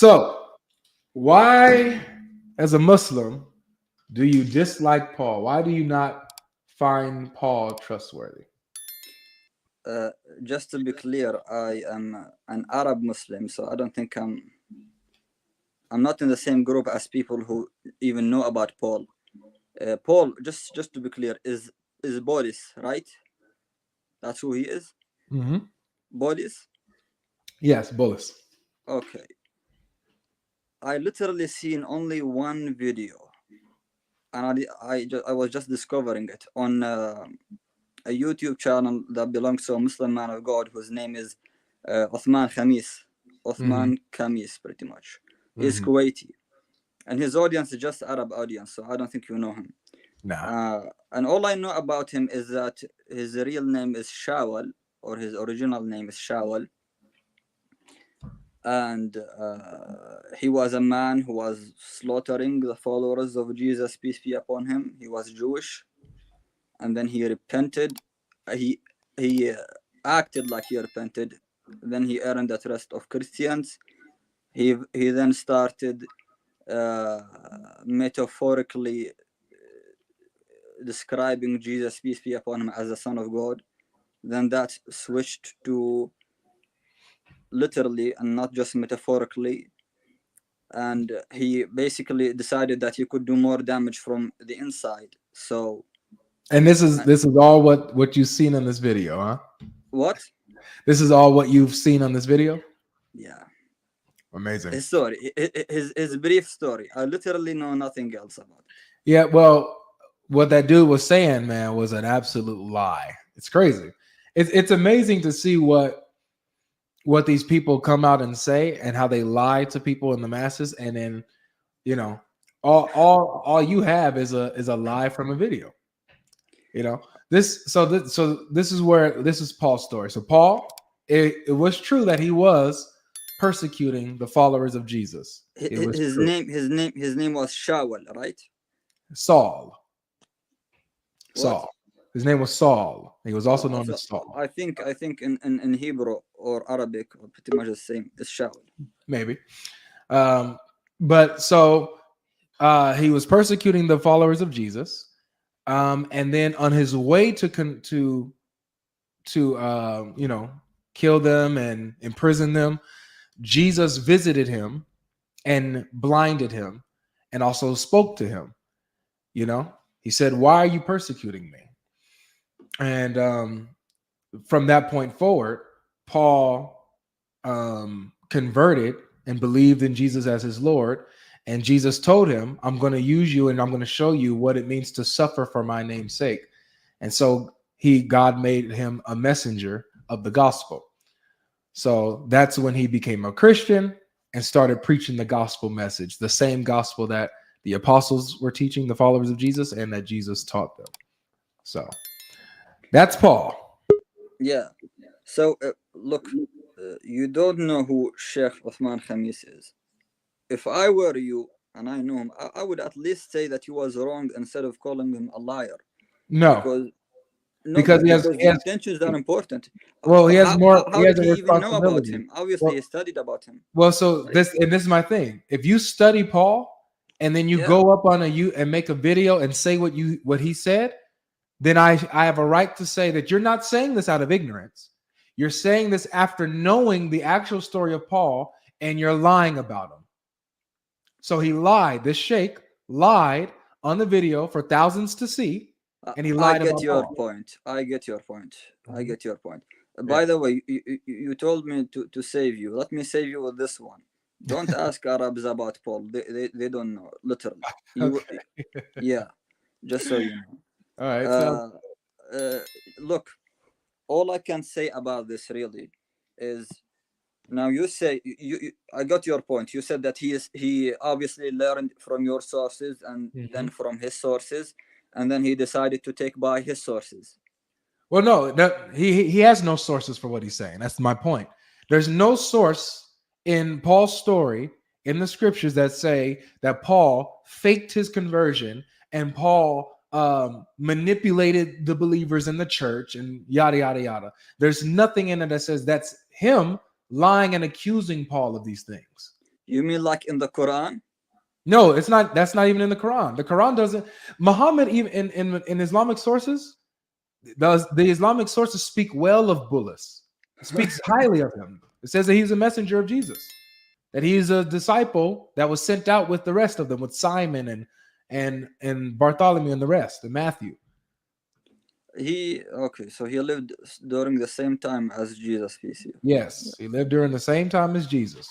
So, why, as a Muslim, do you dislike Paul? Why do you not find Paul trustworthy? Uh, just to be clear, I am an Arab Muslim, so I don't think I'm not in the same group as people who even know about Paul. Paul, just to be clear, is Boris, right? That's who he is. Mm-hmm. Boris. Yes, Bullis. Okay. I literally seen only one video, and I was just discovering it on a YouTube channel that belongs to a Muslim man of God whose name is Uthman Khamis. Mm-hmm. Uthman Khamis, pretty much. He's Mm-hmm. Kuwaiti, and his audience is just Arab audience, so I don't think you know him. Nah. And all I know about him is that his real name is Shawal, or his original name is Shawal, and he was a man who was slaughtering the followers of Jesus, peace be upon him. He was Jewish, and then he repented. He acted like he repented. Then he earned the trust of Christians. He then started metaphorically describing Jesus, peace be upon him, as the Son of God. Then that switched to literally and not just metaphorically. And he basically decided that he could do more damage from the inside. So, And this is all what you've seen in this video, huh? what? This is all what you've seen on this video? Yeah. Amazing. His story, his brief story. I literally know nothing else about it. Yeah, well, what that dude was saying, man, was an absolute lie. It's crazy. It's amazing to see what these people come out and say and how they lie to people in the masses, and then you know all you have is a lie from a video. This is Paul's story. So Paul, it was true that he was persecuting the followers of Jesus. It was His true. name was Shawal, right? Saul. What? His name was Saul. He was also known So as Saul. I think in Hebrew or Arabic, or pretty much the same. It's Shawal. Maybe. But so he was persecuting the followers of Jesus. And then on his way to kill them and imprison them, Jesus visited him and blinded him and also spoke to him. He said, "Why are you persecuting me?" And from that point forward, Paul converted and believed in Jesus as his Lord. And Jesus told him, "I'm going to use you and I'm going to show you what it means to suffer for my name's sake." And so God made him a messenger of the gospel. So that's when he became a Christian and started preaching the gospel message, the same gospel that the apostles were teaching the followers of Jesus and that Jesus taught them. So that's Paul. Yeah. So look, you don't know who Sheikh Uthman Khamis is. If I were you and I knew him, I would at least say that he was wrong instead of calling him a liar. No, Because no, because because the intentions are important. Well, he has more. He How has did a he even know about responsibility. him? Obviously, he studied about him. So Right? this is my thing. If you study Paul and then you Yeah. go up on and make a video and say what he said, then I have a right to say that you're not saying this out of ignorance. You're saying this after knowing the actual story of Paul, and you're lying about him. So he lied. This sheikh lied on the video for thousands to see, and he I lied get about your Paul. point. I get your point. I Mhm. get your point. Yeah. By the way, you told me to save you. Let me save you with this one. Don't ask Arabs about Paul. They don't know. Literally. Okay. Yeah. Just so you know. All right. So Uh, Look, all I can say about this really is, now you say I got your point. You said that he obviously learned from your sources and then Mhm. from his sources, and then he decided to take by his sources. Well, no, he has no sources for what he's saying. That's my point. There's no source in Paul's story in the scriptures that say that Paul faked his conversion and Paul manipulated the believers in the church and yada yada yada. There's nothing in it that says that's him lying and accusing Paul of these things. You mean like in the Quran? No, it's not. That's not even in the Quran. The Quran doesn't. Muhammad, even in Islamic sources, the Islamic sources speak well of Bulus. It speaks highly of him. It says that he's a messenger of Jesus, that he's a disciple that was sent out with the rest of them, with Simon and Bartholomew and the rest, and Matthew. So he lived during the same time as Jesus, peace be. Yes, he lived during the same time as Jesus.